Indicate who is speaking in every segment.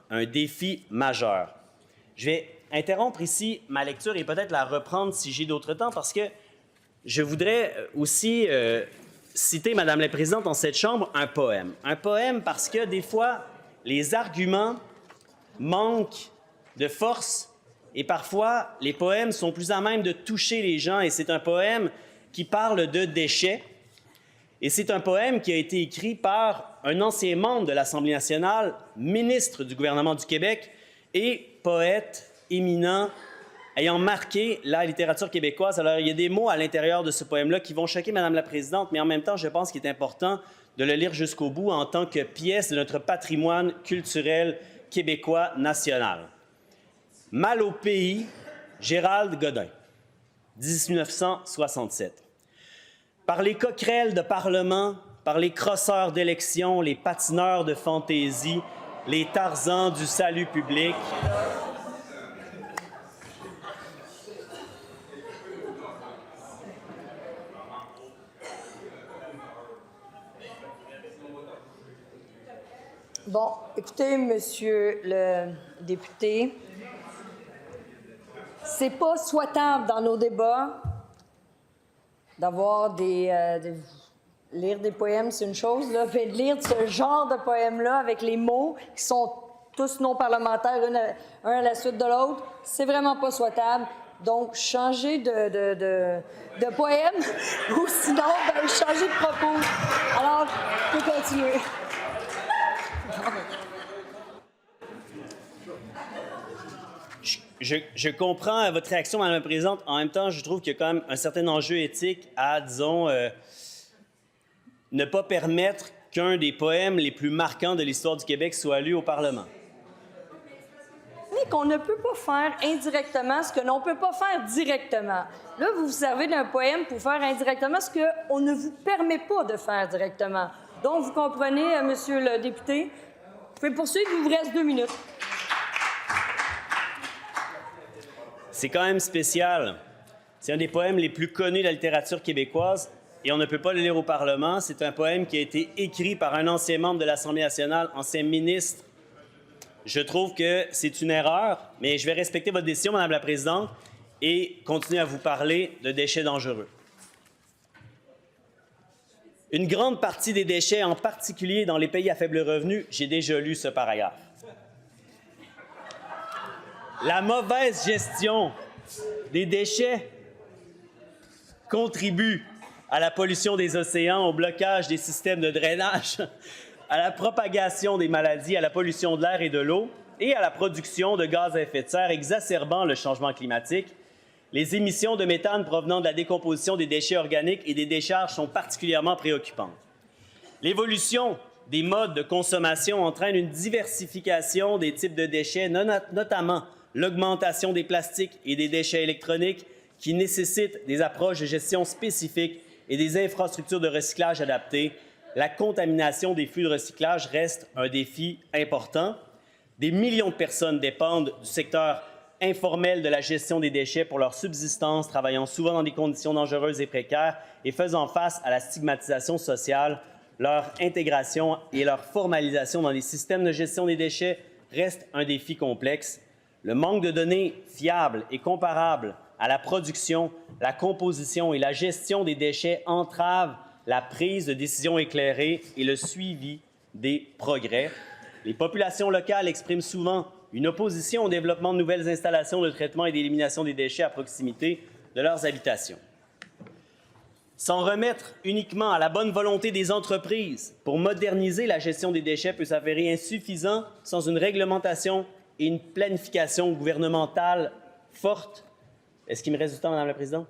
Speaker 1: un défi majeur. Je vais interrompre ici ma lecture et peut-être la reprendre si j'ai d'autres temps parce que je voudrais aussi citer, Madame la Présidente, en cette Chambre, un poème. Un poème parce que des fois, les arguments manquent de force et parfois, les poèmes sont plus à même de toucher les gens et c'est un poème qui parle de déchets. Et c'est un poème qui a été écrit par un ancien membre de l'Assemblée nationale, ministre du gouvernement du Québec et poète éminent ayant marqué la littérature québécoise. Alors, il y a des mots à l'intérieur de ce poème-là qui vont choquer Madame la Présidente, mais en même temps, je pense qu'il est important de le lire jusqu'au bout en tant que pièce de notre patrimoine culturel québécois national. Mal au pays, Gérald Godin, 1967. Par les coquerelles de Parlement, par les crosseurs d'élections, les patineurs de fantaisie, les Tarzans du salut public.
Speaker 2: Bon, écoutez, Monsieur le député, c'est pas souhaitable dans nos débats d'avoir lire des poèmes, c'est une chose, là, mais de lire ce genre de poèmes-là avec les mots qui sont tous non parlementaires, un à la suite de l'autre, c'est vraiment pas souhaitable. Donc, changez de poème ou sinon, changez de propos. Alors, je peux continuer.
Speaker 1: Je comprends votre réaction, Madame la Présidente. En même temps, je trouve qu'il y a quand même un certain enjeu éthique à, disons, ne pas permettre qu'un des poèmes les plus marquants de l'histoire du Québec soit lu au Parlement.
Speaker 2: Mais qu'on ne peut pas faire indirectement ce que l'on ne peut pas faire directement. Là, vous vous servez d'un poème pour faire indirectement ce qu'on ne vous permet pas de faire directement. Donc, vous comprenez, Monsieur le député, vous pouvez poursuivre, il vous reste 2 minutes.
Speaker 1: C'est quand même spécial. C'est un des poèmes les plus connus de la littérature québécoise et on ne peut pas le lire au Parlement. C'est un poème qui a été écrit par un ancien membre de l'Assemblée nationale, ancien ministre. Je trouve que c'est une erreur, mais je vais respecter votre décision, Madame la Présidente, et continuer à vous parler de déchets dangereux. Une grande partie des déchets, en particulier dans les pays à faible revenu, j'ai déjà lu ce paragraphe. La mauvaise gestion des déchets contribue à la pollution des océans, au blocage des systèmes de drainage, à la propagation des maladies, à la pollution de l'air et de l'eau et à la production de gaz à effet de serre, exacerbant le changement climatique. Les émissions de méthane provenant de la décomposition des déchets organiques et des décharges sont particulièrement préoccupantes. L'évolution des modes de consommation entraîne une diversification des types de déchets, notamment l'augmentation des plastiques et des déchets électroniques qui nécessitent des approches de gestion spécifiques et des infrastructures de recyclage adaptées. La contamination des flux de recyclage reste un défi important. Des millions de personnes dépendent du secteur informel de la gestion des déchets pour leur subsistance, travaillant souvent dans des conditions dangereuses et précaires et faisant face à la stigmatisation sociale. Leur intégration et leur formalisation dans les systèmes de gestion des déchets reste un défi complexe. Le manque de données fiables et comparables à la production, la composition et la gestion des déchets entrave la prise de décisions éclairées et le suivi des progrès. Les populations locales expriment souvent une opposition au développement de nouvelles installations de traitement et d'élimination des déchets à proximité de leurs habitations. S'en remettre uniquement à la bonne volonté des entreprises pour moderniser la gestion des déchets peut s'avérer insuffisant sans une réglementation et une planification gouvernementale forte. Est-ce qu'il me reste du temps, Madame la Présidente?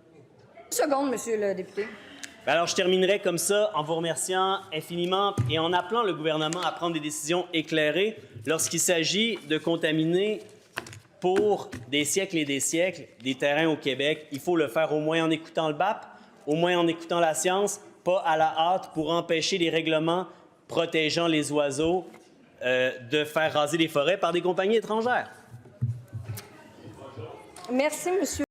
Speaker 2: 1 seconde, Monsieur le député.
Speaker 1: Alors, je terminerai comme ça en vous remerciant infiniment et en appelant le gouvernement à prendre des décisions éclairées lorsqu'il s'agit de contaminer pour des siècles et des siècles des terrains au Québec. Il faut le faire au moins en écoutant le BAP, au moins en écoutant la science, pas à la hâte pour empêcher les règlements protégeant les oiseaux de faire raser les forêts par des compagnies étrangères.
Speaker 2: Merci, Monsieur.